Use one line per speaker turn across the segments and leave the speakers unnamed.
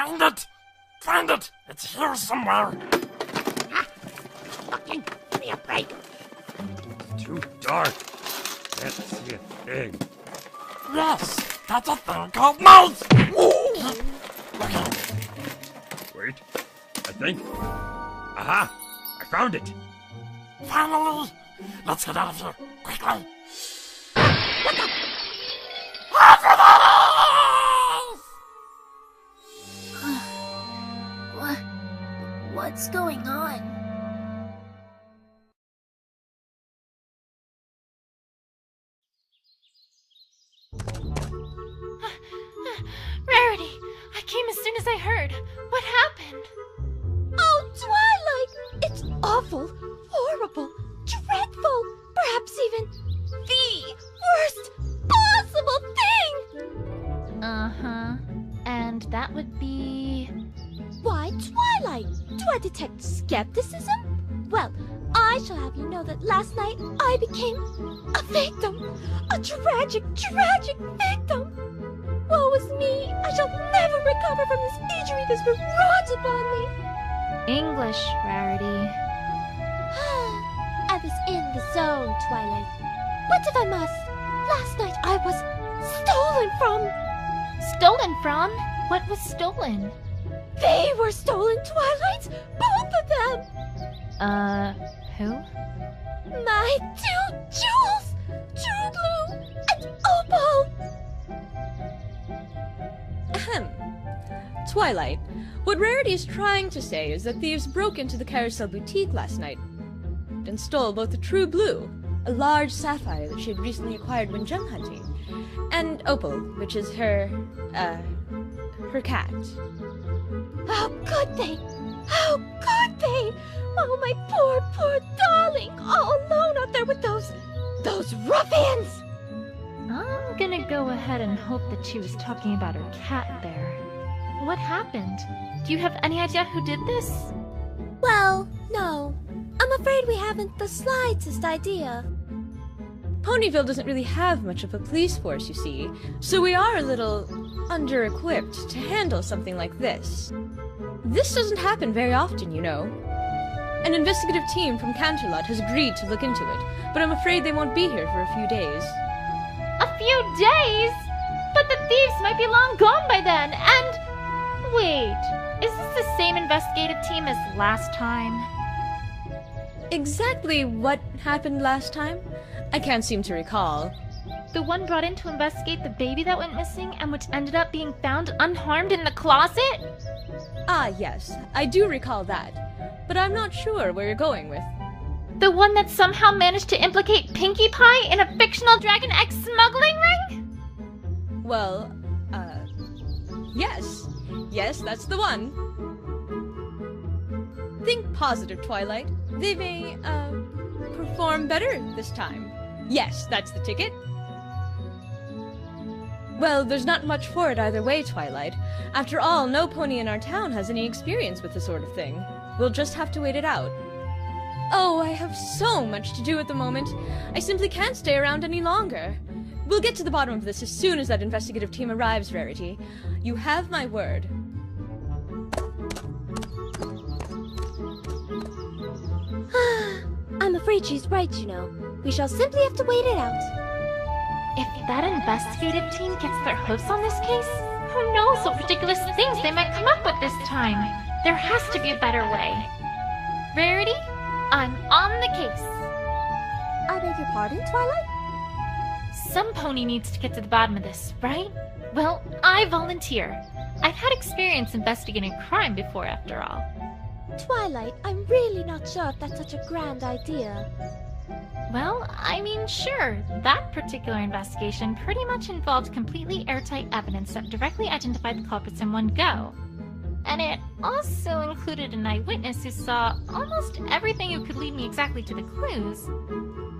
Find it! Find it! It's here somewhere!
Fucking give me a break.
It's too dark. Can't see a thing. Yes! That's a thing called mouse! Wait. I think... Aha! I found it! Finally! Let's get out of here! Quickly! What the...
What's going on?
Rarity! I came as soon as I heard. What happened?
Oh, Twilight! It's awful, horrible, dreadful, perhaps even the worst possible thing!
Uh-huh. And that would be...
Why, Twilight? Do I detect skepticism? Well, I shall have you know that last night I became a victim. A tragic, tragic victim. Woe is me! I shall never recover from this injury that's been wrought upon me.
English, Rarity.
I was in the zone, Twilight. What if I must? Last night I was stolen from.
Stolen from? What was stolen?
They were stolen, Twilight! Both of them!
Who?
My 2 jewels! True Blue and Opal!
Ahem. Twilight, what Rarity is trying to say is that thieves broke into the Carousel Boutique last night and stole both the True Blue, a large sapphire that she had recently acquired when gem hunting, and Opal, which is her cat.
How could they? How could they? Oh, my poor, poor darling, all alone out there with those ruffians!
I'm gonna go ahead and hope that she was talking about her cat there. What happened? Do you have any idea who did this?
Well, no. I'm afraid we haven't the slightest idea.
Ponyville doesn't really have much of a police force, you see, so we are a little under-equipped to handle something like this. This doesn't happen very often, you know. An investigative team from Canterlot has agreed to look into it, but I'm afraid they won't be here for a few days.
A few days? But the thieves might be long gone by then, and... Wait, is this the same investigative team as last time?
Exactly what happened last time? I can't seem to recall.
The one brought in to investigate the baby that went missing and which ended up being found unharmed in the closet?
Ah, yes, I do recall that, but I'm not sure where you're going with.
The one that somehow managed to implicate Pinkie Pie in a fictional Dragon X smuggling ring?
Well, yes. Yes, that's the one. Think positive, Twilight. They may, perform better this time. Yes, that's the ticket. Well, there's not much for it either way, Twilight. After all, no pony in our town has any experience with this sort of thing. We'll just have to wait it out. Oh, I have so much to do at the moment. I simply can't stay around any longer. We'll get to the bottom of this as soon as that investigative team arrives, Rarity. You have my word.
I'm afraid she's right, you know. We shall simply have to wait it out.
If that investigative team gets their hooves on this case, who knows what ridiculous things they might come up with this time. There has to be a better way. Rarity, I'm on the case.
I beg your pardon, Twilight?
Some pony needs to get to the bottom of this, right? Well, I volunteer. I've had experience investigating crime before, after all.
Twilight, I'm really not sure if that's such a grand idea.
Well, I mean, sure. That particular investigation pretty much involved completely airtight evidence that directly identified the culprits in one go. And it also included an eyewitness who saw almost everything who could lead me exactly to the clues.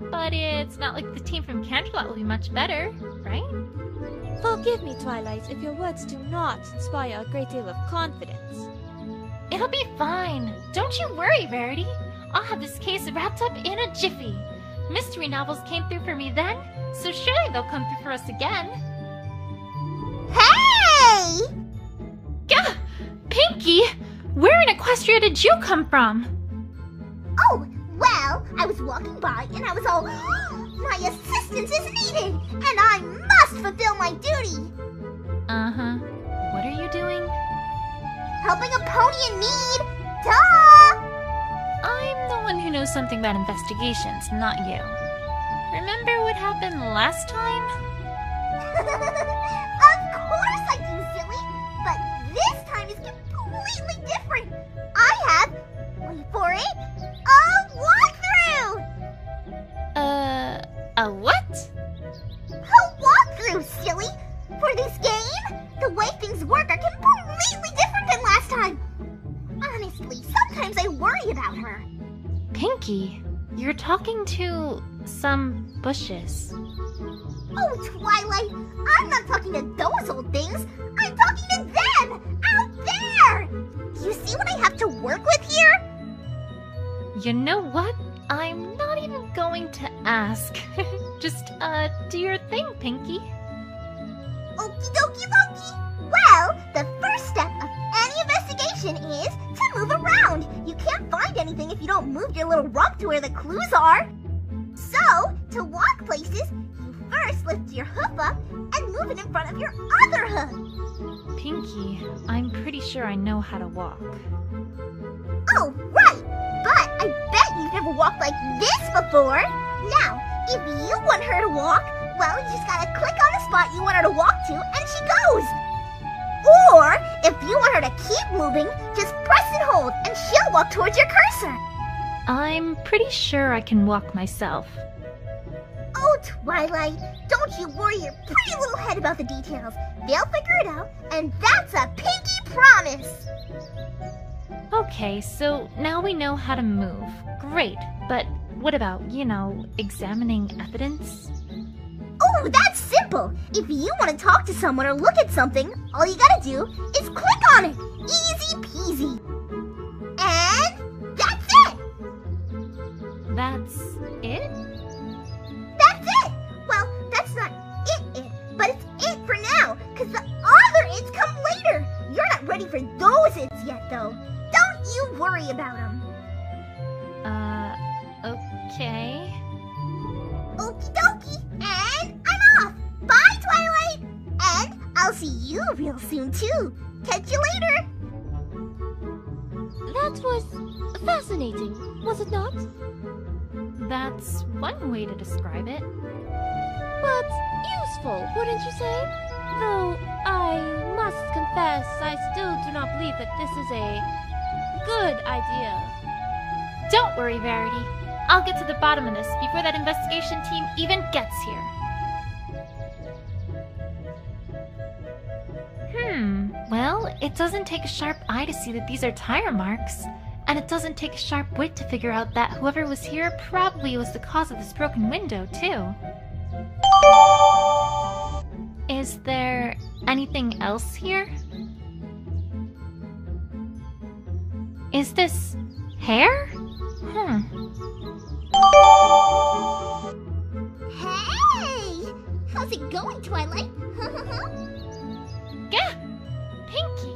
But it's not like the team from Canterlot will be much better, right?
Forgive me, Twilight, if your words do not inspire a great deal of confidence.
It'll be fine. Don't you worry, Rarity. I'll have this case wrapped up in a jiffy. Mystery novels came through for me then, so surely they'll come through for us again.
Hey!
Gah! Pinky! Where in Equestria did you come from?
Oh, well, I was walking by and I was all, my assistance is needed, and I must fulfill my duty.
Uh-huh. What are you doing?
Helping a pony in need. Duh!
I'm the one who knows something about investigations, not you. Remember what happened last time?
Of course I do, silly. But this time is completely different. I have, wait for it, a walkthrough!
A what?
A walkthrough, silly! For this game, the way things work are completely different than last time. Honestly, sometimes I worry about her.
Pinky, you're talking to some bushes.
Oh, Twilight, I'm not talking to those old things. I'm talking to them, out there! Do you see what I have to work with here?
You know what? I'm not even going to ask. Just, do your thing, Pinky.
Okie dokie dokie. Well, the first step of any investigation is to move around. You can't find anything if you don't move your little rump to where the clues are. So, to walk places, you first lift your hoof up and move it in front of your other hoof.
Pinky, I'm pretty sure I know how to walk.
Oh, right! But I bet you've never walked like this before. Now, if you want her to walk, well, you just gotta click on the spot you want her to walk to, and she goes. Or, if you want her to keep moving, just press and hold, and she'll walk towards your cursor.
I'm pretty sure I can walk myself.
Oh, Twilight, don't you worry your pretty little head about the details. They'll figure it out, and that's a pinky promise.
Okay, so now we know how to move. Great, but what about, examining evidence?
Oh, that's simple. If you want to talk to someone or look at something, all you gotta do is click on it. Easy peasy. And that's it.
That's it?
That's it. Well, that's not it, but it's it for now, because the other it's come later. You're not ready for those it's yet, though. Don't you worry about them.
Okay.
Okie dokie, and I'm off. Bye, Twilight. And I'll see you real soon, too. Catch you later.
That was fascinating, was it not?
That's one way to describe it.
But useful, wouldn't you say? Though I must confess, I still do not believe that this is a good idea.
Don't worry, Verity. I'll get to the bottom of this before that investigation team even gets here. Well, it doesn't take a sharp eye to see that these are tire marks. And it doesn't take a sharp wit to figure out that whoever was here probably was the cause of this broken window, too. Is there anything else here? Is this hair?
Hey! How's it going, Twilight?
Gah! Pinky,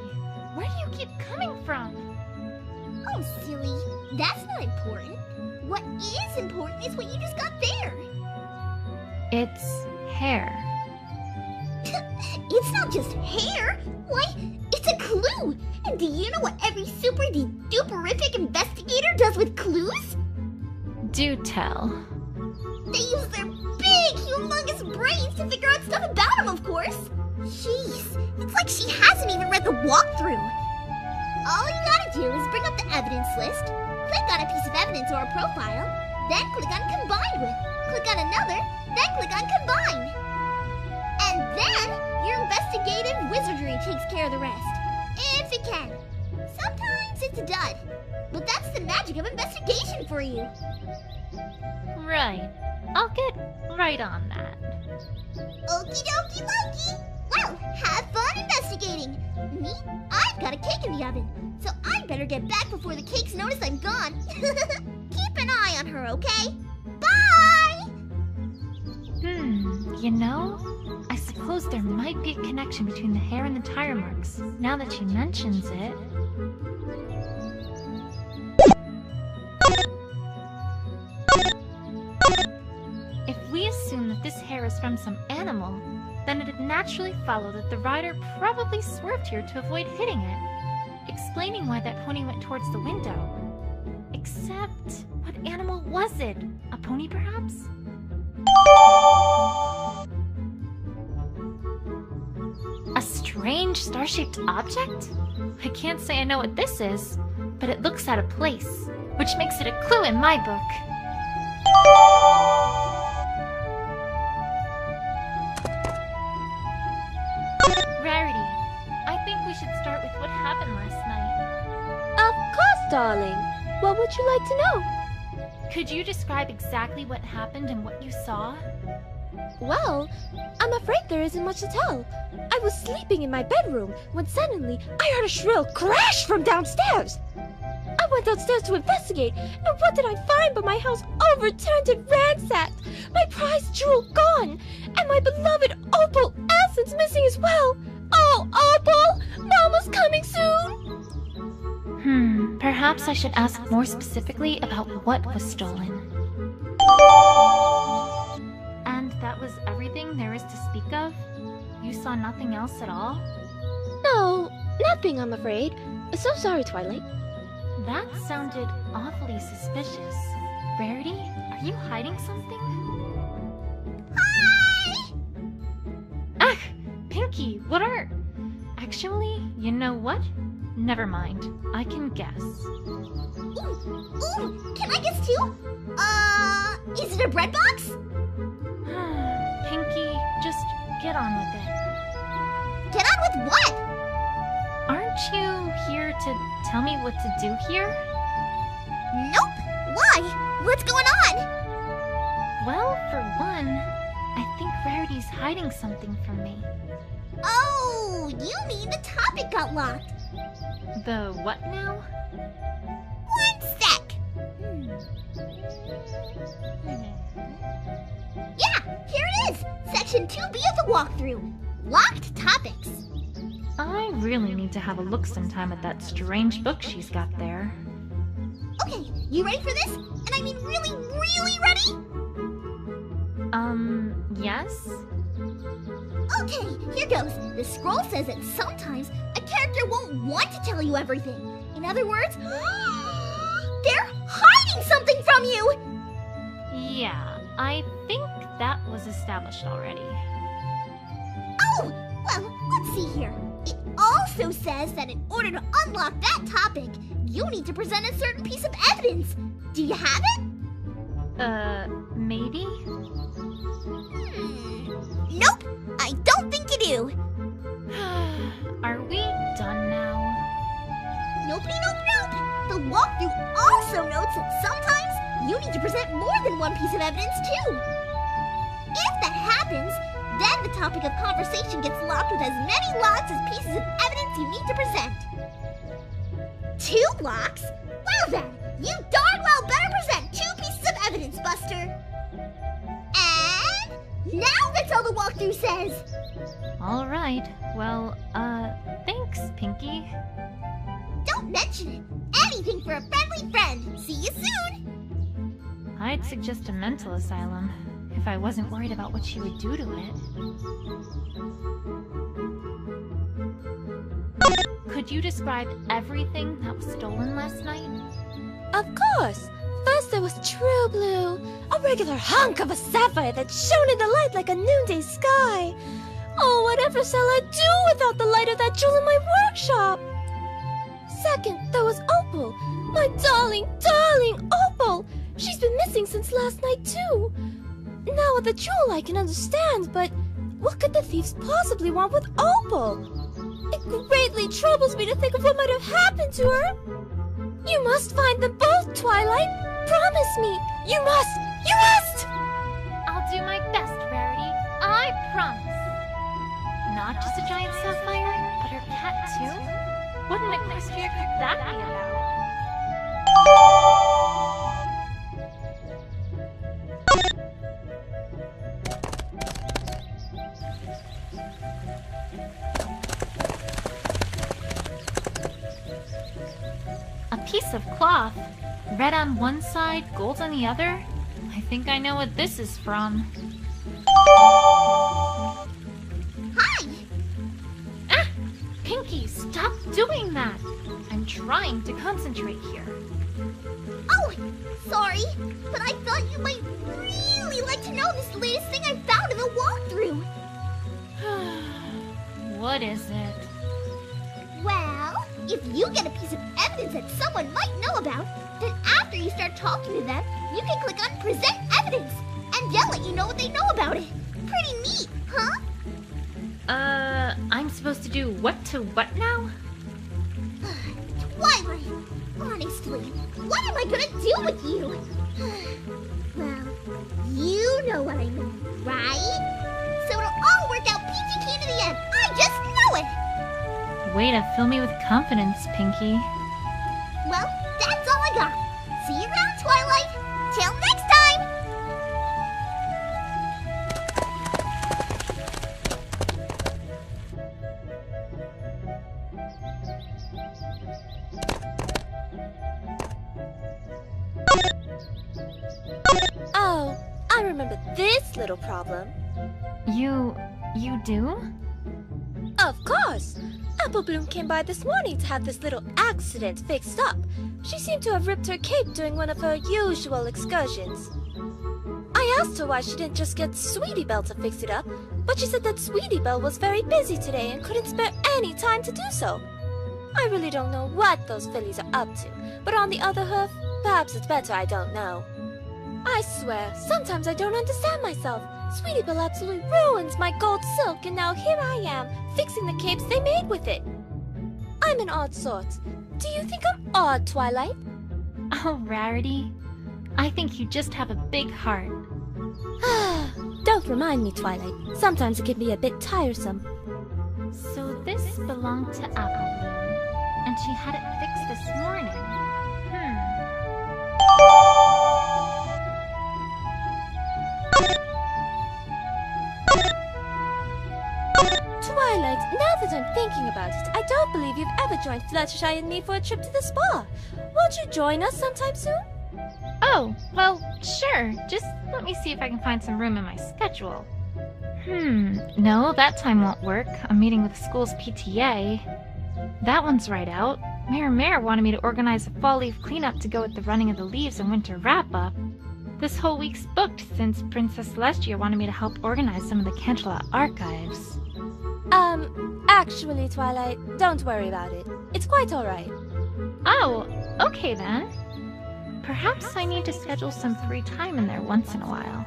where do you keep coming from?
Oh, silly. That's not important. What is important is what you just got there.
It's hair.
It's not just hair. Why, it's a clue. And do you know what every super-duperific investigator does with clues?
Do tell.
They use their big, humongous brains to figure out stuff about him, of course. Jeez, it's like she hasn't even read the walkthrough. All you gotta do is bring up the evidence list, click on a piece of evidence or a profile, then click on Combine With, click on another, then click on Combine. And then your investigative wizardry takes care of the rest. If it can. Sometimes it's a dud, but that's the magic of investigation for you.
Right. I'll get right on that.
Okie dokie Loki! Well, have fun investigating! Me? I've got a cake in the oven, so I better get back before the cakes notice I'm gone. Keep an eye on her, okay? Bye!
I suppose there might be a connection between the hair and the tire marks, now that she mentions it. assume that this hair is from some animal, then it'd naturally follow that the rider probably swerved here to avoid hitting it, explaining why that pony went towards the window. Except, what animal was it? A pony, perhaps? A strange star-shaped object? I can't say I know what this is, but it looks out of place, which makes it a clue in my book. Rarity, I think we should start with what happened last night.
Of course, darling. What would you like to know?
Could you describe exactly what happened and what you saw?
Well, I'm afraid there isn't much to tell. I was sleeping in my bedroom when suddenly I heard a shrill crash from downstairs. I went downstairs to investigate, and what did I find but my house overturned and ransacked, my prized jewel gone, and my beloved opal essence missing as well. Oh, Opal! Mama's coming soon!
Perhaps I should ask more specifically about what was stolen. And that was everything there is to speak of? You saw nothing else at all?
No, nothing, I'm afraid. So sorry, Twilight.
That sounded awfully suspicious. Rarity, are you hiding something?
Hi!
Ugh! Pinky, what are... Actually, you know what? Never mind. I can guess.
Ooh, can I guess too? Is it a bread box?
Pinky, just get on with it.
Get on with what?
Aren't you here to tell me what to do here?
Nope. Why? What's going on?
Well, for one, I think Rarity's hiding something from me.
Oh, you mean the topic got locked.
The what now?
One sec. Yeah, here it is. Section 2B of the walkthrough. Locked topics.
I really need to have a look sometime at that strange book she's got there.
Okay, you ready for this? And I mean really, really ready?
Yes?
Okay, here goes. The scroll says that sometimes a character won't want to tell you everything. In other words, they're hiding something from you!
Yeah, I think that was established already.
Oh, well, let's see here. It also says that in order to unlock that topic, you need to present a certain piece of evidence. Do you have it?
Maybe?
Nope, I don't think you do.
Are we done now?
Nope. The walkthrough also notes that sometimes you need to present more than one piece of evidence too. If that happens, then the topic of conversation gets locked with as many locks as pieces of evidence you need to present. 2 locks? Well then, you darn well better present 2 pieces of evidence, Buster. And now that's all the walkthrough says.
Alright, well, thanks, Pinky.
Don't mention it. Anything for a friendly friend. See you soon.
I'd suggest a mental asylum, if I wasn't worried about what she would do to it. Could you describe everything that was stolen last night?
Of course! First there was True Blue, a regular hunk of a sapphire that shone in the light like a noonday sky. Oh, whatever shall I do without the light of that jewel in my workshop? Second, there was Opal, my darling, darling Opal. She's been missing since last night too. Now with the jewel I can understand, but what could the thieves possibly want with Opal? It greatly troubles me to think of what might have happened to her. You must find them both, Twilight. Promise me. You must. You must!
I'll do my best, Rarity. I promise. Not just a giant sapphire, but her cat too? What an equestria could that be about? A piece of cloth. Red on one side, gold on the other? I think I know what this is from.
Hi!
Ah! Pinky, stop doing that! I'm trying to concentrate here.
Oh, sorry, but I thought you might really like to know this latest thing I found in the walkthrough.
What is it?
Well, if you get a piece of evidence that someone might know about, then after you start talking to them, you can click on Present Evidence, and they'll let you know what they know about it. Pretty neat, huh?
I'm supposed to do what to what now?
Twilight, honestly, what am I gonna do with you? Well, you know what I mean, right? So it'll all work out peachy keen in the end. I just know it!
Way to fill me with confidence, Pinky.
Well, that's all I got. See you around, Twilight. Till next time!
Oh, I remember this little problem.
You do?
Of course! Apple Bloom came by this morning to have this little accident fixed up. She seemed to have ripped her cape during one of her usual excursions. I asked her why she didn't just get Sweetie Belle to fix it up, but she said that Sweetie Belle was very busy today and couldn't spare any time to do so. I really don't know what those fillies are up to, but on the other hoof, perhaps it's better I don't know. I swear, sometimes I don't understand myself. Sweetie Belle absolutely ruins my gold silk, and now here I am, fixing the capes they made with it. I'm an odd sort. Do you think I'm odd, Twilight?
Oh, Rarity. I think you just have a big heart.
Don't remind me, Twilight. Sometimes it can be a bit tiresome.
So this belonged to Apple Bloom, and she had it fixed this morning.
Twilight, now that I'm thinking about it, I don't believe you've ever joined Fluttershy and me for a trip to the spa. Won't you join us sometime soon?
Oh, well, sure. Just let me see if I can find some room in my schedule. No, that time won't work. I'm meeting with the school's PTA. That one's right out. Mayor wanted me to organize a fall leaf cleanup to go with the running of the leaves and winter wrap-up. This whole week's booked since Princess Celestia wanted me to help organize some of the Canterlot archives.
Actually, Twilight, don't worry about it. It's quite alright.
Oh, okay then. Perhaps I need to schedule some free time in there once in a while.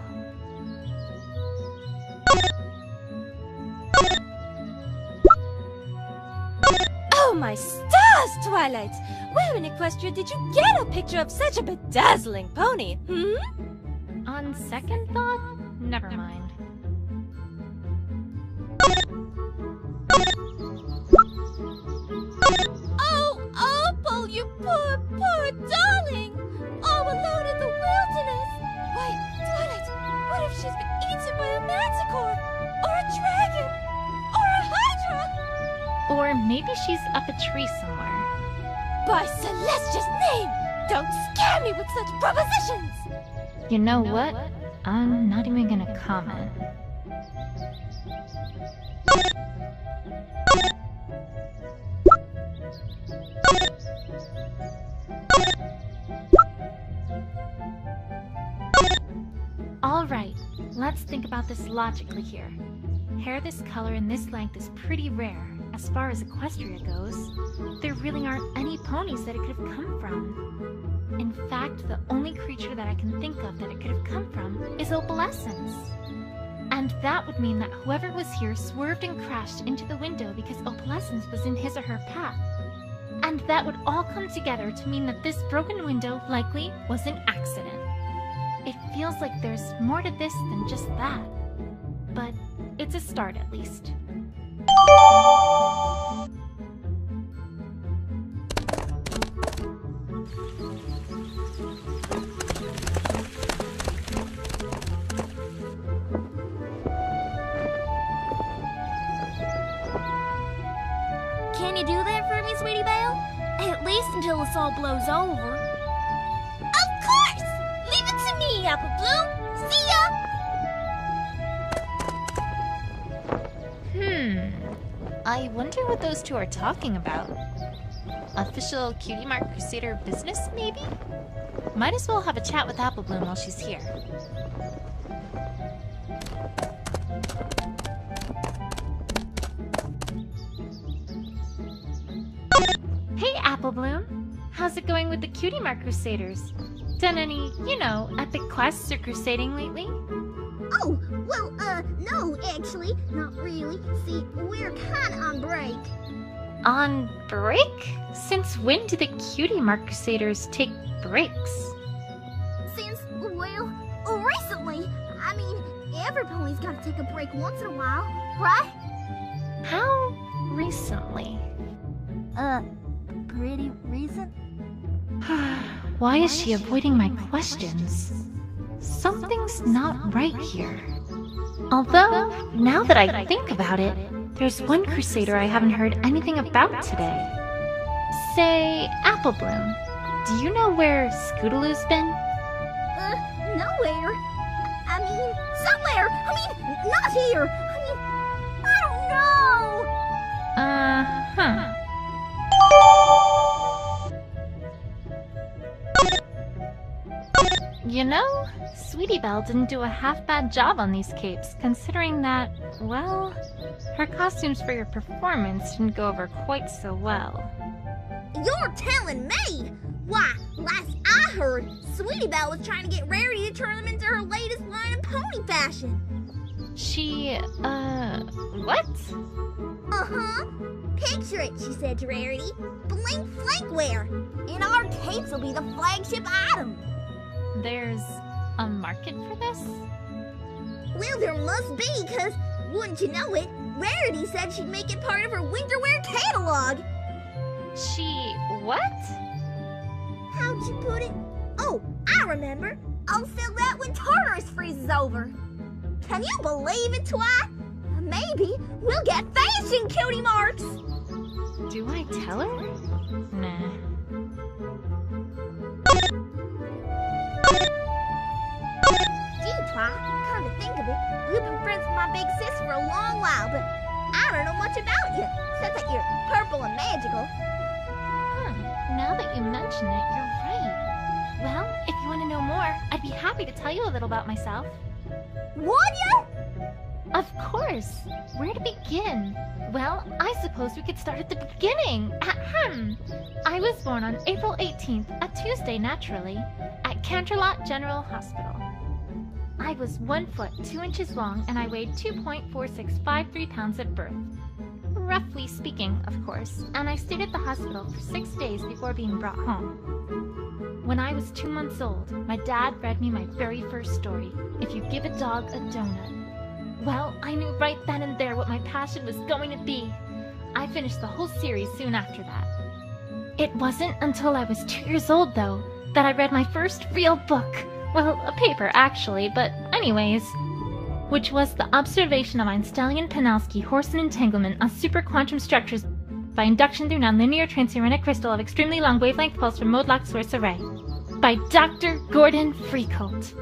Oh my stars, Twilight! Where in Equestria did you get a picture of such a bedazzling pony,
On second thought, never mind.
Oh, Opal, you poor darling! All alone in the wilderness! Why, Twilight, what if she's been eaten by a manticore? Or a dragon? Or a hydra?
Or maybe she's up a tree somewhere.
By Celestia's name! Don't scare me with such propositions!
You know what? I'm not even gonna comment. Alright, let's think about this logically here. Hair this color and this length is pretty rare. As far as Equestria goes, there really aren't any ponies that it could have come from. In fact, the only creature that I can think of that it could have come from is Opalescence. And that would mean that whoever was here swerved and crashed into the window because Opalescence was in his or her path. And that would all come together to mean that this broken window likely was an accident. It feels like there's more to this than just that. But it's a start at least.
Can you do that for me, Sweetie Belle? At least until this all blows over. Of course! Leave it to me, Apple Bloom! See ya!
I wonder what those two are talking about. Official Cutie Mark Crusader business, maybe? Might as well have a chat with Apple Bloom while she's here. Hey, Apple Bloom! How's it going with the Cutie Mark Crusaders? Done any, epic quests or crusading lately?
Oh, well, no, actually, not really. See, we're kinda on break.
On break? Since when do the Cutie Mark Crusaders take breaks?
Since, well, recently. I mean, every pony's gotta take a break once in a while, right?
How recently?
Pretty recent?
Why is she avoiding my questions? Something's not right here. Although, now that I think about it, there's one Crusader I haven't heard anything about today. Say, Apple Bloom. Do you know where Scootaloo's been?
Nowhere. I mean, somewhere. I mean, not here. I mean, I don't know.
Uh-huh. You know, Sweetie Belle didn't do a half-bad job on these capes, considering that, well, her costumes for your performance didn't go over quite so well.
You're telling me? Why, last I heard, Sweetie Belle was trying to get Rarity to turn them into her latest line of pony fashion.
She, what?
Uh-huh. Picture it, she said to Rarity. Bling flankwear. And our capes will be the flagship item.
There's a market for this?
Well, there must be, because, wouldn't you know it, Rarity said she'd make it part of her winter wear catalog.
She what?
How'd you put it? Oh, I remember. I'll sell that when Tartarus freezes over. Can you believe it, Twi? Maybe we'll get fashion cutie marks.
Do I tell her? Nah.
Gee, Twi, come to think of it, you've been friends with my big sis for a long while, but I don't know much about you, except that you're purple and magical.
Now that you mention it, you're right. Well, if you want to know more, I'd be happy to tell you a little about myself.
Would ya?
Of course! Where to begin? Well, I suppose we could start at the beginning. Ahem! I was born on April 18th, a Tuesday naturally, at Canterlot General Hospital. I was 1 foot 2 inches long and I weighed 2.4653 pounds at birth. Roughly speaking, of course, and I stayed at the hospital for 6 days before being brought home. When I was 2 months old, my dad read me my very first story, If You Give a Dog a Donut. Well, I knew right then and there what my passion was going to be. I finished the whole series soon after that. It wasn't until I was 2 years old, though, that I read my first real book. Well, a paper, actually, but anyways. Which was The Observation of Einstein and Penalsky Horseman Entanglement on Superquantum Structures by Induction Through Nonlinear Transuranic Crystal of Extremely Long Wavelength Pulse from Mode-Locked Source Array by Dr. Gordon Freecolt.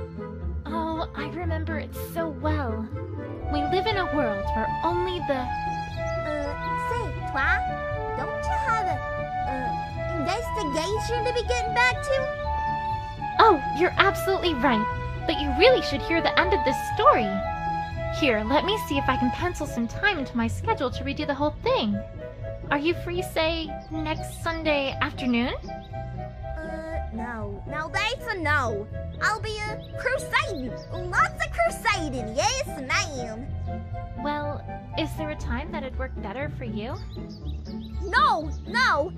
Oh, I remember it so well. We live in a world where only the...
Say, Twi, don't you have a, investigation to be getting back to?
Oh, you're absolutely right. But you really should hear the end of this story. Here, let me see if I can pencil some time into my schedule to read you the whole thing. Are you free, say, next Sunday afternoon?
No. Now that's a no. I'll be, crusading. Lots of crusading, yes ma'am.
Well, is there a time that'd work better for you?
No. No,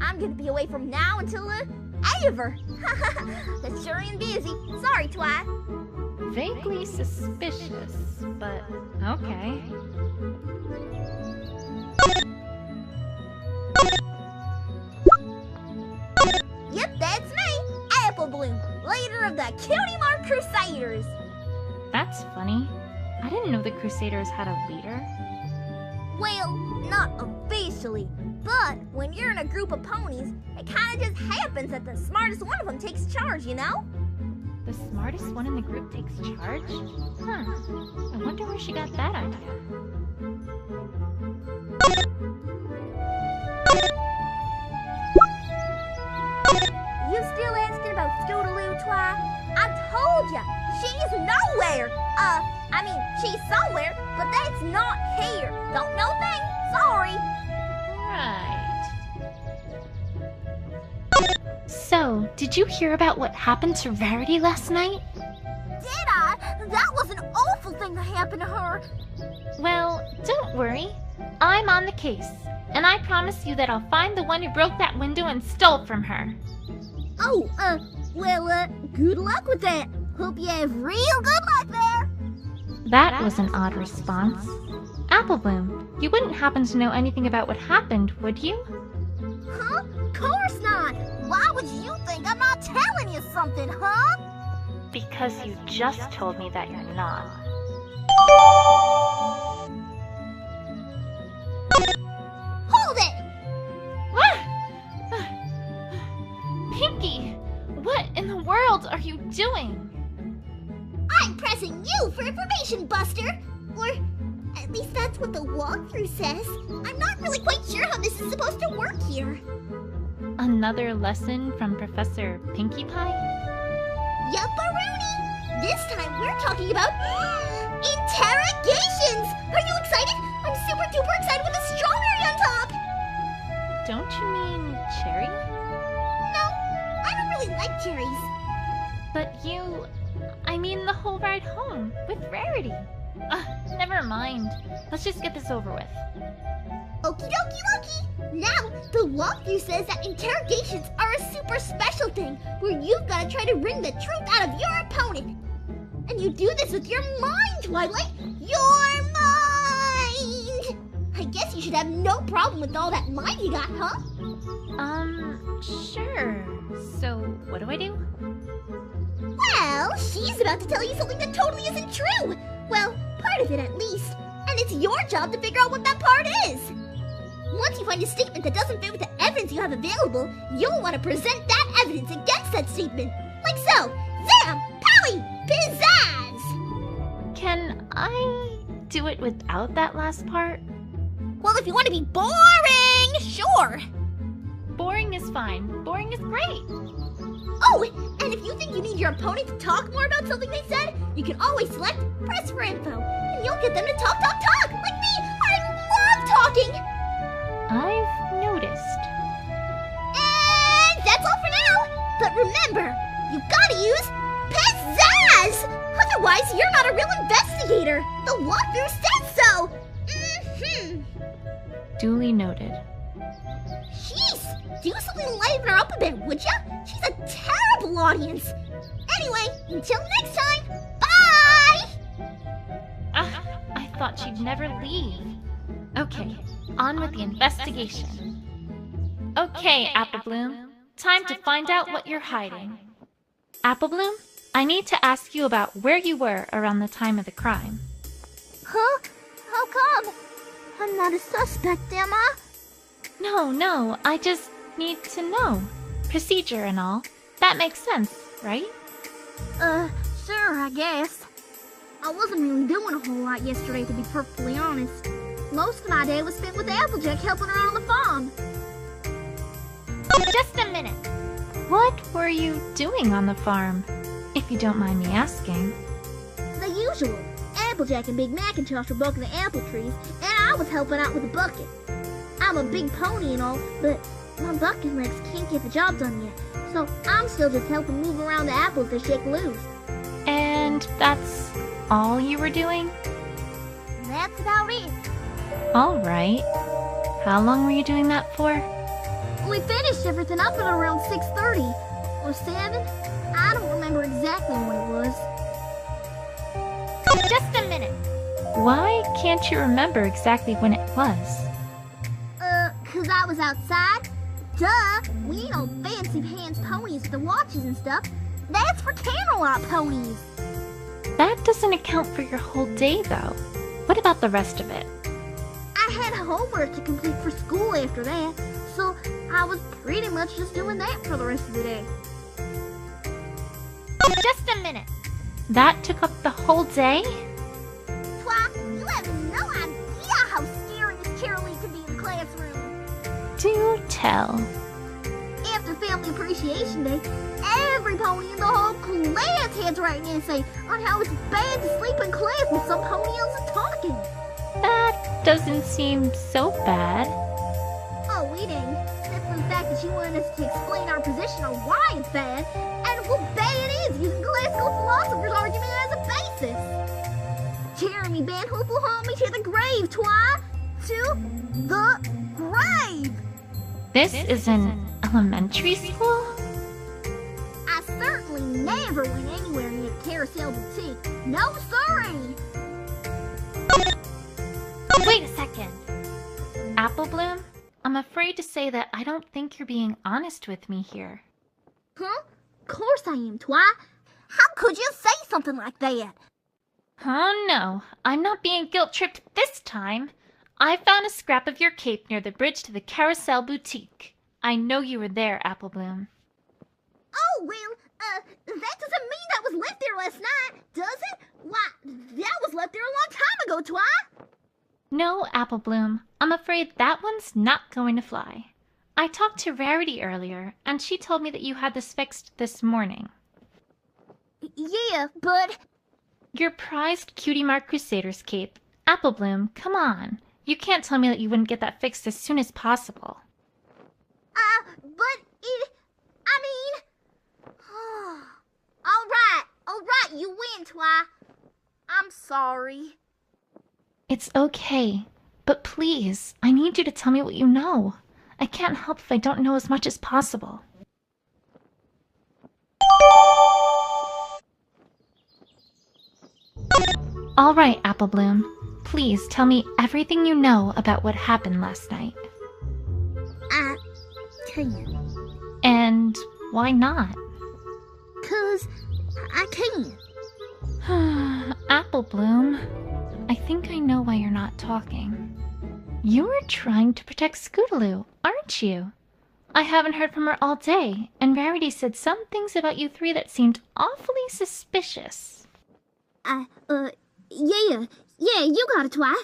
I'm gonna be away from now until, ever. That's sure ain't busy. Sorry, Twi.
Vaguely suspicious, but okay.
Yep, that's me, Apple Bloom, leader of the Cutie Mark Crusaders.
That's funny. I didn't know the Crusaders had a leader.
Well, not officially, but when you're in a group of ponies, it kind of just happens that the smartest one of them takes charge, you know?
The smartest one in the group takes charge? Huh. I wonder where she got that idea.
ya. She's nowhere. I mean, she's somewhere, but that's not here. Don't know thing. Sorry.
Right. So, did you hear about what happened to Rarity last night?
Did I? That was an awful thing that happened to her.
Well, don't worry. I'm on the case, and I promise you that I'll find the one who broke that window and stole from her.
Oh, well, good luck with that. Hope you have real good luck there.
That was an odd response. Applebloom, you wouldn't happen to know anything about what happened, would you?
Huh? Course not. Why would you think I'm not telling you something, huh?
Because you just told me that you're not.
Hold it!
Pinky, what in the world are you doing?
I'm pressing you for information, Buster! Or at least that's what the walkthrough says. I'm not really quite sure how this is supposed to work here.
Another lesson from Professor Pinkie Pie?
Yupperoonie! This time we're talking about interrogations! Are you excited? I'm super duper excited with a strawberry on top!
Don't you mean cherry?
No, I don't really like cherries.
But I mean the whole ride home with Rarity. Never mind. Let's just get this over with.
Okie dokie dokie! Now, the walkthrough says that interrogations are a super special thing where you've got to try to wring the truth out of your opponent. And you do this with your mind, Twilight! Your mind! I guess you should have no problem with all that mind you got, huh?
Sure. So, what do I do?
Well, she's about to tell you something that totally isn't true! Well, part of it at least. And it's your job to figure out what that part is! Once you find a statement that doesn't fit with the evidence you have available, you'll want to present that evidence against that statement. Like so! Zam! Powie! Pizzazz!
Can I do it without that last part?
Well, if you want to be boring, sure!
Boring is fine. Boring is great.
Oh, and if you think you need your opponent to talk more about something they said, you can always select Press for Info, and you'll get them to talk! Like me! I love talking!
I've noticed.
And that's all for now! But remember, you gotta use pizzazz! Otherwise, you're not a real investigator! The walkthrough says so!
Duly noted.
Jeez! Do something to liven her up a bit, would ya? She's a terrible audience! Anyway, until next time, bye!
I thought she'd never leave. Okay, on with the investigation. Okay, Applebloom. Time to find out what you're hiding. Applebloom, I need to ask you about where you were around the time of the crime.
Huh? How come? I'm not a suspect, am I?
No, I just need to know. Procedure and all. That makes sense, right?
Sure, I guess. I wasn't really doing a whole lot yesterday, to be perfectly honest. Most of my day was spent with Applejack helping her on the farm.
Just a minute. What were you doing on the farm, if you don't mind me asking?
The usual. Applejack and Big Macintosh were bucking the apple trees, and I was helping out with the bucket. I'm a big pony and all, but my bucking legs can't get the job done yet, so I'm still just helping move around the apples they shake loose.
And that's all you were doing?
That's about it.
All right. How long were you doing that for?
We finished everything up at around 6:30 or 7. I don't remember exactly when it was.
Just a minute. Why can't you remember exactly when it was?
'Cause I was outside. Duh! We ain't no fancy pants ponies with the watches and stuff. That's for Camelot ponies.
That doesn't account for your whole day, though. What about the rest of it?
I had homework to complete for school after that, so I was pretty much just doing that for the rest of the day.
Just a minute. That took up the whole day?
Twa, you have no idea how scary this cheerlead can be in the classroom.
Do tell.
After Family Appreciation Day, every pony in the whole class has the right answer on how it's bad to sleep in class when some pony else is talking.
That doesn't seem so bad.
Oh, we didn't. Except for the fact that she wanted us to explain our position on why it's bad and what bad it is using classical philosophers' argument as a basis. Jeremy Van Hoop will haunt me to the grave, Twi. To the grave.
This is an elementary school?
I certainly never went anywhere near the Carousel Boutique. No, sorry.
Wait a second. Apple Bloom, I'm afraid to say that I don't think you're being honest with me here.
Huh? Of course I am, Twi. How could you say something like that?
Oh no, I'm not being guilt-tripped this time. I found a scrap of your cape near the bridge to the Carousel Boutique. I know you were there, Apple Bloom.
Oh, well, that doesn't mean that was left there last night, does it? Why, that was left there a long time ago, Twi.
No, Apple Bloom, I'm afraid that one's not going to fly. I talked to Rarity earlier, and she told me that you had this fixed this morning.
Yeah, but...
Your prized Cutie Mark Crusaders cape. Apple Bloom, come on. You can't tell me that you wouldn't get that fixed as soon as possible.
But it... I mean... All right, you win, Twi. I'm sorry.
It's okay, but please, I need you to tell me what you know. I can't help if I don't know as much as possible. All right, Apple Bloom. Please tell me everything you know about what happened last night.
I can't.
And why not?
'Cause I can't.
Apple Bloom, I think I know why you're not talking. You were trying to protect Scootaloo, aren't you? I haven't heard from her all day, and Rarity said some things about you three that seemed awfully suspicious.
Yeah, you got it, Twi.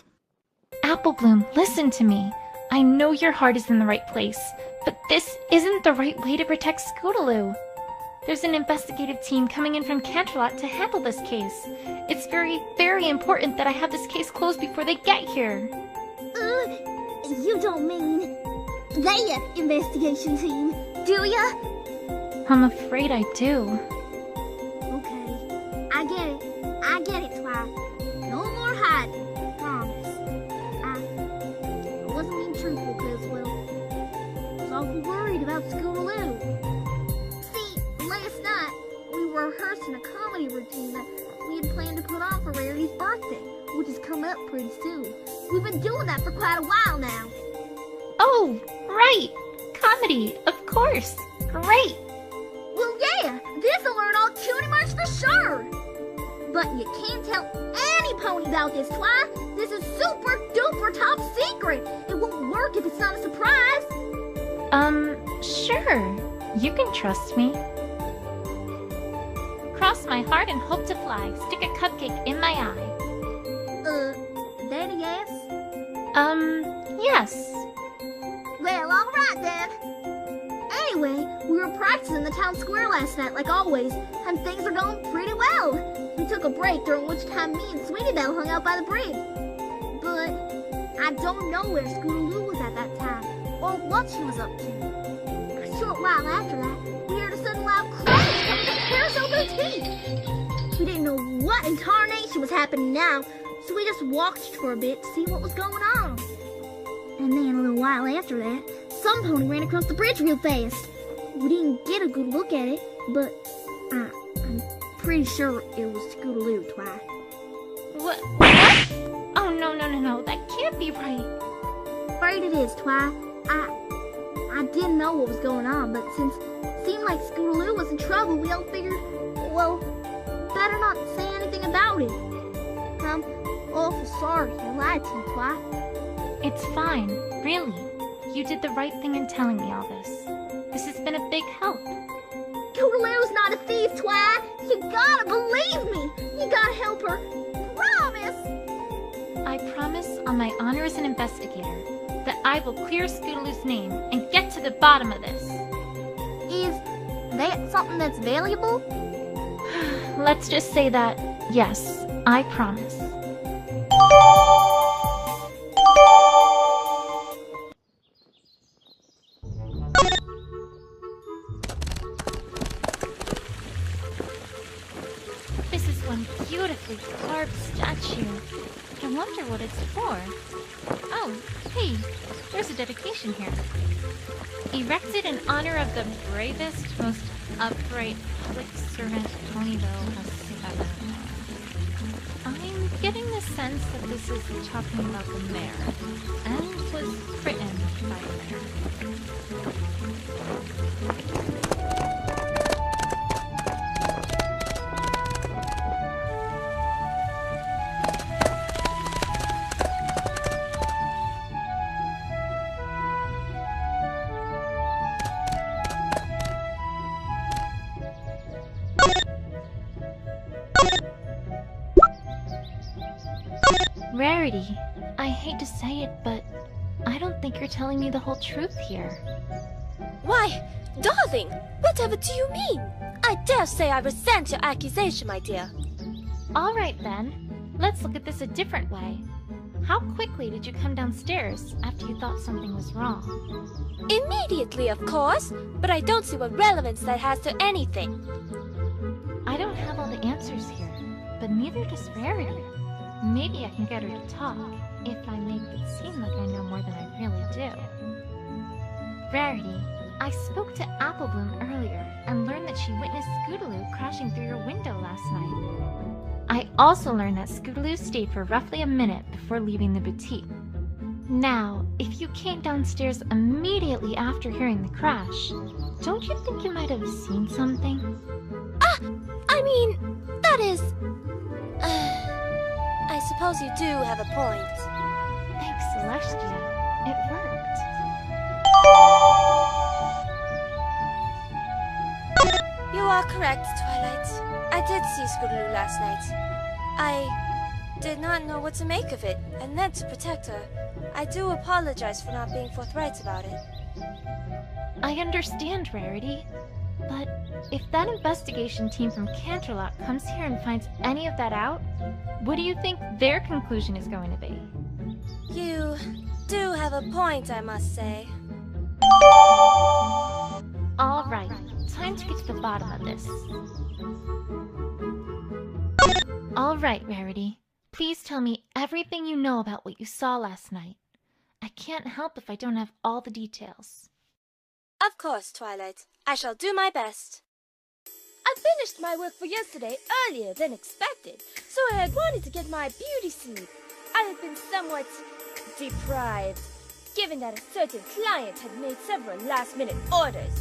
Apple Bloom, listen to me. I know your heart is in the right place, but this isn't the right way to protect Scootaloo. There's an investigative team coming in from Canterlot to handle this case. It's very, very important that I have this case closed before they get here.
You don't mean the investigation team, do ya?
I'm afraid I do.
Okay, I get it, Twi. No more hiding, promise. I wasn't being truthful because, well, I was awful worried about Scootaloo. See, last night, we were rehearsing a comedy routine that we had planned to put on for Rarity's birthday, which is coming up pretty soon. We've been doing that for quite a while now.
Oh, right! Comedy, of course! Great!
Well, yeah, this'll learn all cutie marks for sure! But you can't tell any pony about this, Twi. This is super duper top secret. It won't work if it's not a surprise.
Sure. You can trust me. Cross my heart and hope to fly. Stick a cupcake in my eye.
That a yes?
Yes.
Well, alright then. Anyway, we were practicing in the town square last night like always, and things are going pretty well. We took a break during which time me and Sweetie Belle hung out by the bridge. But I don't know where Scootaloo was at that time, or what she was up to. A short while after that, we heard a sudden loud crash coming from the Carousel Boutique. We didn't know what in tarnation was happening now, so we just walked for a bit to see what was going on. And then a little while after that, some pony ran across the bridge real fast. We didn't get a good look at it, but I'm pretty sure it was Scootaloo, Twi.
What? Oh, no, that can't be right.
Afraid it is, Twi. I didn't know what was going on, but since it seemed like Scootaloo was in trouble, we all figured, well, better not say anything about it. I'm awful sorry I lied to you, Twi.
It's fine, really. You did the right thing in telling me all this. This has been a big help.
Scootaloo's not a thief, Twi. You gotta believe me. You gotta help her. Promise.
I promise on my honor as an investigator that I will clear Scootaloo's name and get to the bottom of this.
Is something that's valuable?
Let's just say that, yes, I promise. This is one beautifully carved statue. I wonder what it's for. Oh, hey, there's a dedication here. Erected in honor of the bravest, most upright public servant Ponyville has ever known. I'm getting the sense that this is talking about the mayor, and was written by the mayor. Rarity, I hate to say it, but I don't think you're telling me the whole truth here.
Why, darling, whatever do you mean? I dare say I resent your accusation, my dear.
Alright then, let's look at this a different way. How quickly did you come downstairs after you thought something was wrong?
Immediately, of course, but I don't see what relevance that has to anything.
I don't have all the answers here, but neither does Rarity. Maybe I can get her to talk, if I make it seem like I know more than I really do. Rarity, I spoke to Applebloom earlier and learned that she witnessed Scootaloo crashing through your window last night. I also learned that Scootaloo stayed for roughly a minute before leaving the boutique. Now, if you came downstairs immediately after hearing the crash, don't you think you might have seen something?
I mean, that is... I suppose you do have a point.
Thanks, Celestia. It worked.
You are correct, Twilight. I did see Scootaloo last night. I did not know what to make of it, and meant to protect her. I do apologize for not being forthright about it.
I understand, Rarity. But if that investigation team from Canterlot comes here and finds any of that out, what do you think their conclusion is going to be?
You do have a point, I must say.
Alright, time to get to the bottom of this. Alright, Rarity. Please tell me everything you know about what you saw last night. I can't help if I don't have all the details.
Of course, Twilight. I shall do my best. I finished my work for yesterday earlier than expected, so I had wanted to get my beauty sleep. I had been somewhat deprived, given that a certain client had made several last-minute orders.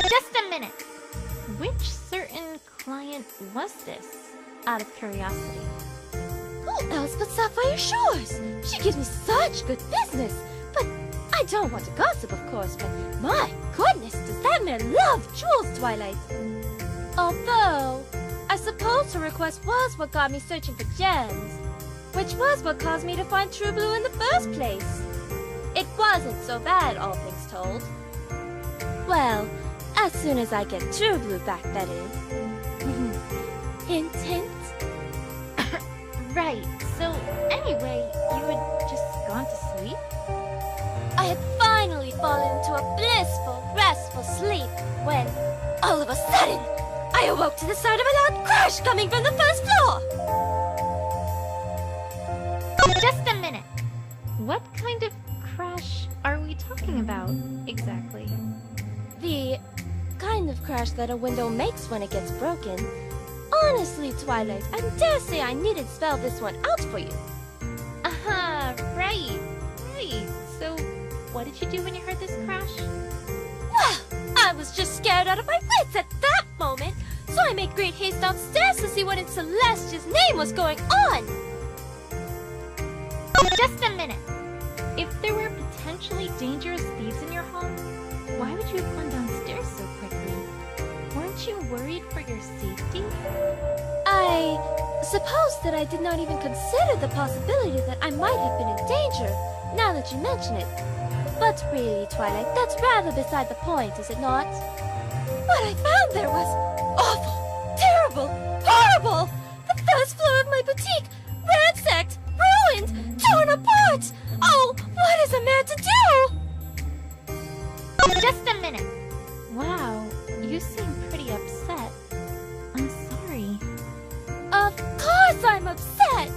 Just a minute! Which certain client was this, out of curiosity?
Who else but Sapphire Shores? She gives me such good business, but I don't want to gossip, of course, but my goodness, does that man love jewels, Twilight? Although, I suppose her request was what got me searching for gems, which was what caused me to find True Blue in the first place. It wasn't so bad, all things told. Well, as soon as I get True Blue back, that is. Hint, hint.
Right, so anyway, you had just gone to sleep?
I had finally fallen into a blissful, restful sleep when, all of a sudden, I awoke to the sound of a loud crash coming from the first floor!
Just a minute! What kind of crash are we talking about, exactly?
The kind of crash that a window makes when it gets broken. Honestly, Twilight, I dare say I needn't spell this one out for you.
Aha, right. So, what did you do when you heard this crash?
Well, I was just scared out of my wits at that moment, so I made great haste downstairs to see what in Celestia's name was going on.
Just a minute. If there were potentially dangerous thieves in your home, why would you have gone downstairs so quickly? Weren't you worried for your safety?
I suppose that I did not even consider the possibility that I might have been in danger, now that you mention it. But really, Twilight, that's rather beside the point, is it not? What I found there was awful, terrible, horrible! The first floor of my boutique, ransacked, ruined, torn apart! Oh, what is a man to do?
Just a minute. Wow, you seem pretty upset. I'm sorry.
Of course I'm upset!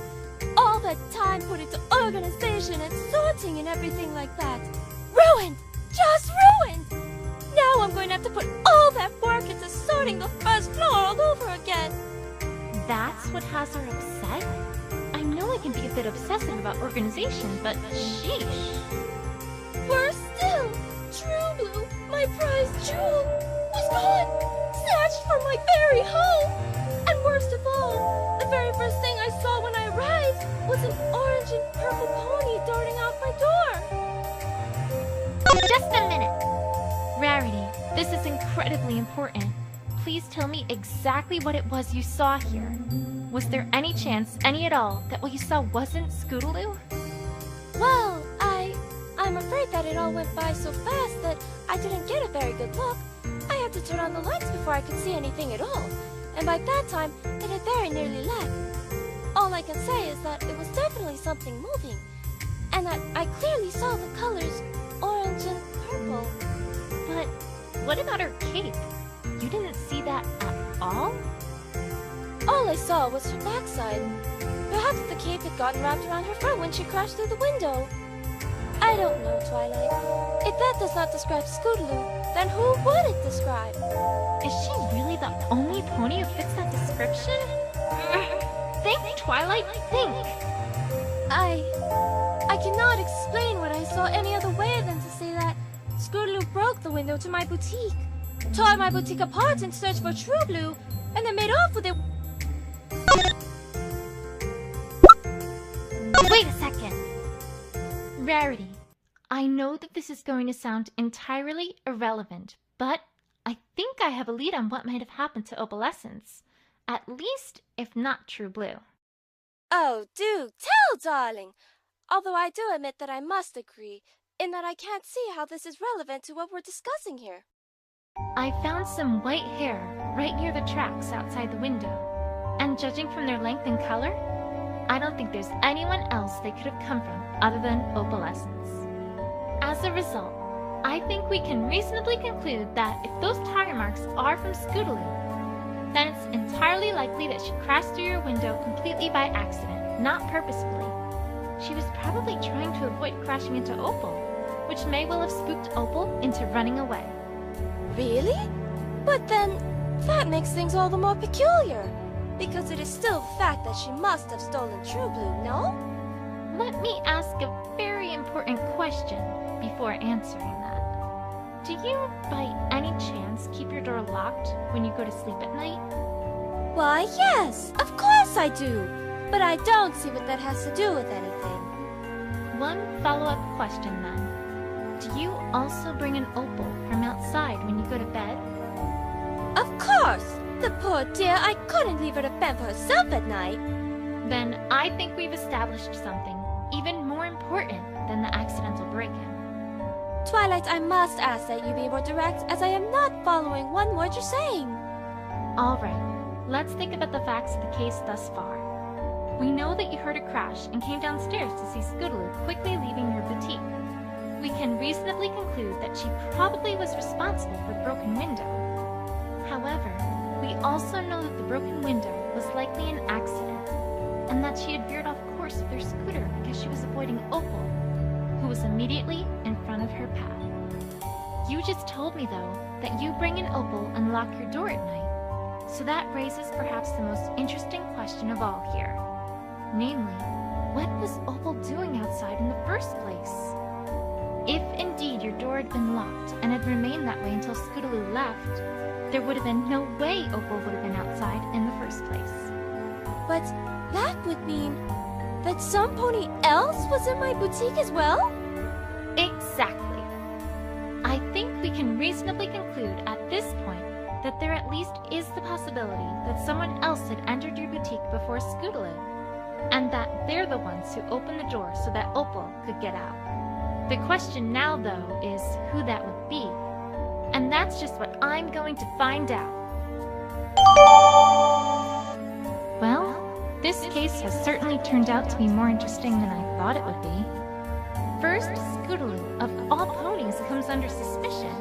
All that time put into organization and sorting and everything like that. Ruined! Just ruined! Now I'm going to have to put all that work into sorting the first floor all over again.
That's what has her upset? I know I can be a bit obsessive about organization, but sheesh.
Worse still, True Blue, my prized jewel, was gone, snatched from my very home. And worst of all, the very first thing I saw when I arrived was an orange and purple pony darting out my door.
Just a minute. Rarity, this is incredibly important. Please tell me exactly what it was you saw here. Was there any chance, any at all, that what you saw wasn't Scootaloo?
Well, I'm afraid that it all went by so fast that I didn't get a very good look. I had to turn on the lights before I could see anything at all, and by that time, it had very nearly left. All I can say is that it was definitely something moving, and that I clearly saw the colors orange and purple.
But what about her cape? You didn't see that at all?
All I saw was her backside. Perhaps the cape had gotten wrapped around her front when she crashed through the window. I don't know, Twilight. If that does not describe Scootaloo, then who would it describe?
Is she really the only pony who fits that description? Think, Twilight, think!
I cannot explain what I saw any other way than to say that Scootaloo broke the window to my boutique, tore my boutique apart in search for True Blue, and then made off with it.
Wait a second! Rarity, I know that this is going to sound entirely irrelevant, but I think I have a lead on what might have happened to Opalescence. At least, if not True Blue.
Oh, do tell, darling! Although I do admit that I must agree, in that I can't see how this is relevant to what we're discussing here.
I found some white hair right near the tracks outside the window, and judging from their length and color, I don't think there's anyone else they could have come from other than Opalescence. As a result, I think we can reasonably conclude that if those tire marks are from Scootaloo, then it's entirely likely that she crashed through your window completely by accident, not purposefully. She was probably trying to avoid crashing into Opal, which may well have spooked Opal into running away.
Really? But then, that makes things all the more peculiar, because it is still the fact that she must have stolen True Blue, no?
Let me ask a very important question before answering that. Do you, by any chance, keep your door locked when you go to sleep at night?
Why, yes, of course I do. But I don't see what that has to do with anything.
One follow-up question then. Do you also bring an Opal from outside when you go to bed?
Of course! The poor dear, I couldn't leave her to fend for herself at night.
Then I think we've established something even more important than the accidental break-in.
Twilight, I must ask that you be more direct, as I am not following one word you're saying.
All right, let's think about the facts of the case thus far. We know that you heard a crash and came downstairs to see Scootaloo quickly leaving your boutique. We can reasonably conclude that she probably was responsible for the broken window. However, we also know that the broken window was likely an accident, and that she had veered off course with her scooter because she was avoiding Opal, who was immediately in front of her path. You just told me, though, that you bring an Opal and lock your door at night, so that raises perhaps the most interesting question of all here. Namely, what was Opal doing outside in the first place? If indeed your door had been locked and had remained that way until Scootaloo left, there would have been no way Opal would have been outside in the first place.
But that would mean that some pony else was in my boutique as well?
Exactly. I think we can reasonably conclude at this point that there at least is the possibility that someone else had entered your boutique before Scootaloo, and that they're the ones who opened the door so that Opal could get out. The question now, though, is who that would be. And that's just what I'm going to find out. Well, this case has certainly turned out to be more interesting than I thought it would be. First, Scootaloo, of all ponies, comes under suspicion.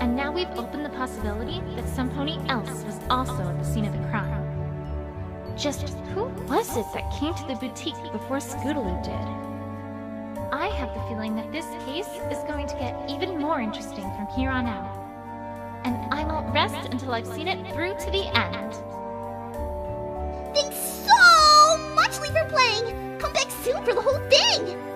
And now we've opened the possibility that some pony else was also at the scene of the crime. Just who was it that came to the boutique before Scootaloo did? I have the feeling that this case is going to get even more interesting from here on out. And I won't rest until I've seen it through to the end.
Thanks so much, Lee, for playing! Come back soon for the whole thing!